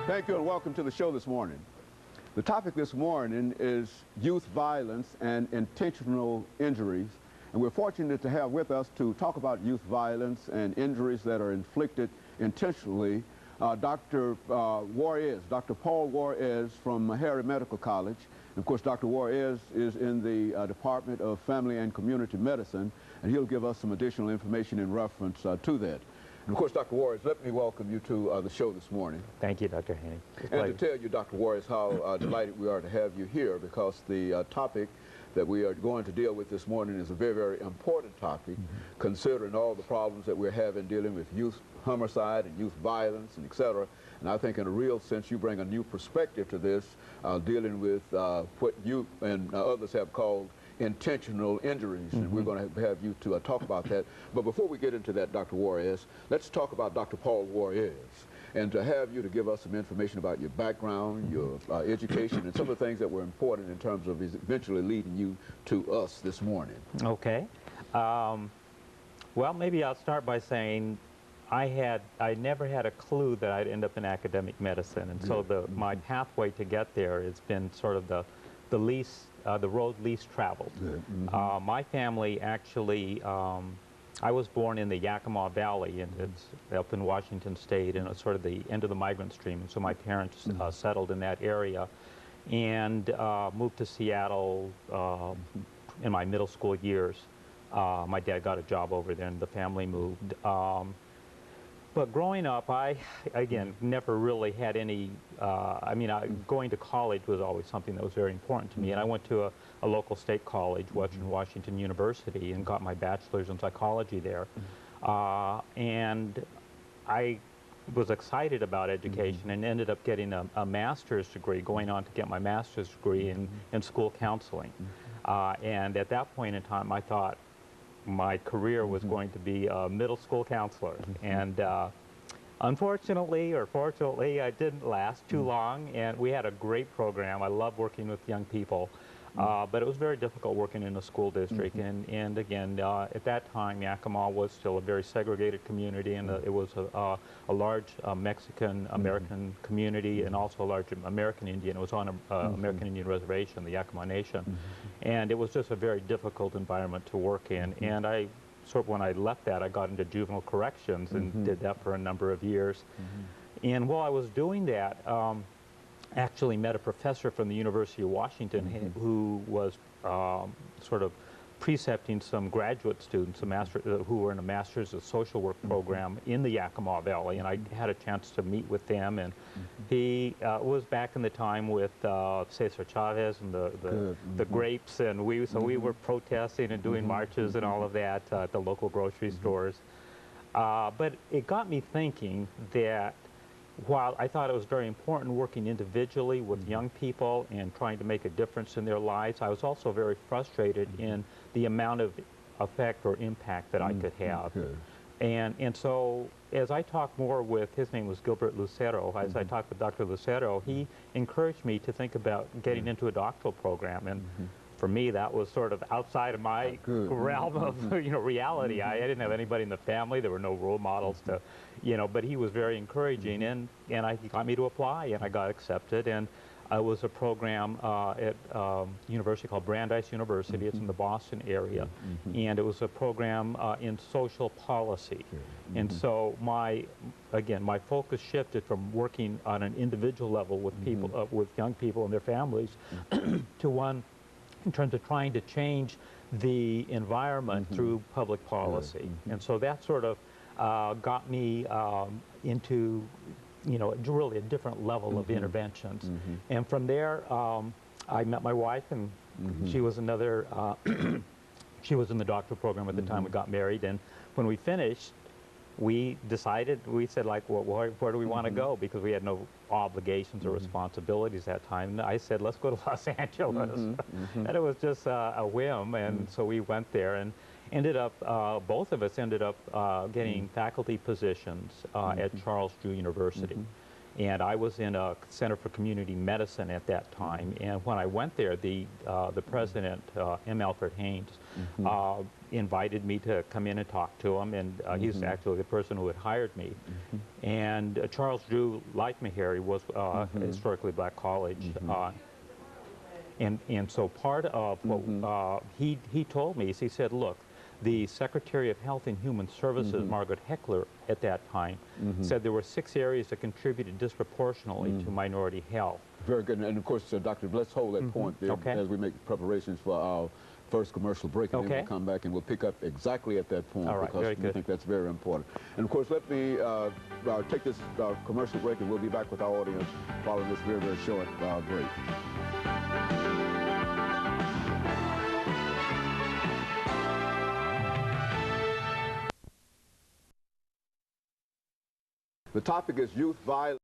Thank you and welcome to the show this morning. The topic this morning is youth violence and intentional injuries. And we're fortunate to have with us to talk about youth violence and injuries that are inflicted intentionally Dr. Juarez, Dr. Paul Juarez from Harry Medical College. And of course, Dr. Juarez is in the Department of Family and Community Medicine, and he'll give us some additional information in reference to that. And of course, Dr. Juarez, let me welcome you to the show this morning. Thank you, Dr. Haney. And to tell you, Dr. Juarez, how delighted we are to have you here, because the topic that we are going to deal with this morning is a very, very important topic, considering all the problems that we're having dealing with youth homicide and youth violence and et cetera. And I think in a real sense you bring a new perspective to this, dealing with what you and others have called intentional injuries, and we're going to have you to talk about that. But before we get into that, Dr. Juarez, let's talk about Dr. Paul Juarez, and to have you to give us some information about your background, your education, and some of the things that were important in terms of eventually leading you to us this morning. Okay. Well, maybe I'll start by saying I never had a clue that I'd end up in academic medicine, and so my pathway to get there has been sort of the road least traveled. My family actually, I was born in the Yakima Valley, and it's up in Washington State, and it's sort of the end of the migrant stream. And so my parents settled in that area and moved to Seattle in my middle school years. My dad got a job over there, and the family moved. But growing up, I, again, never really had any, going to college was always something that was very important to me. And I went to a local state college, Western Washington University, and got my bachelor's in psychology there. And I was excited about education and ended up getting a master's degree, going on to get my master's degree in school counseling. And at that point in time, I thought my career was going to be a middle school counselor. And unfortunately, or fortunately, I didn't last too long, and we had a great program. I love working with young people, but it was very difficult working in a school district. And again, at that time, Yakima was still a very segregated community, and it was a large Mexican-American community, and also a large American Indian. It was on an American Indian reservation, the Yakima Nation. And it was just a very difficult environment to work in. And when I left that, I got into juvenile corrections and did that for a number of years. And while I was doing that, actually met a professor from the University of Washington who was sort of precepting some graduate students, who were in a Master's of Social Work program in the Yakima Valley, and I had a chance to meet with them. And he was back in the time with Cesar Chavez and the grapes, and we were protesting and doing marches and all of that at the local grocery stores. But it got me thinking that while I thought it was very important working individually with young people and trying to make a difference in their lives, I was also very frustrated in the amount of effect or impact that I could have. And so as I talked more with, his name was Gilbert Lucero, as I talked with Dr. Lucero, he encouraged me to think about getting into a doctoral program. And for me, that was sort of outside of my realm of reality. I didn't have anybody in the family. There were no role models to, but he was very encouraging, and he got me to apply, and I got accepted. And it was a program at a university called Brandeis University. It's in the Boston area, and it was a program in social policy. And so my focus shifted from working on an individual level with people, with young people and their families, to one in terms of trying to change the environment through public policy. And so that sort of got me into, really a different level of interventions. And from there, I met my wife, and she was another, she was in the doctoral program at the time we got married. And when we finished, we said, like, well, where do we want to go? Because we had no obligations or responsibilities at that time. And I said, let's go to Los Angeles. And it was just a whim, and so we went there and ended up, both of us ended up getting faculty positions at Charles Drew University. And I was in a Center for Community Medicine at that time. And when I went there, the president, M. Alfred Haynes, invited me to come in and talk to him. And he's actually the person who had hired me. And Charles Drew liked me here. He was historically black college. And so part of what he told me is he said, look, the Secretary of Health and Human Services, Margaret Heckler, at that time, said there were 6 areas that contributed disproportionately to minority health. Very good. And of course, Dr., let's hold that point there as we make preparations for our first commercial break, and then we'll come back and we'll pick up exactly at that point, because we think that's very important. And of course, let me take this commercial break, and we'll be back with our audience following this very, very short break. The topic is youth violence.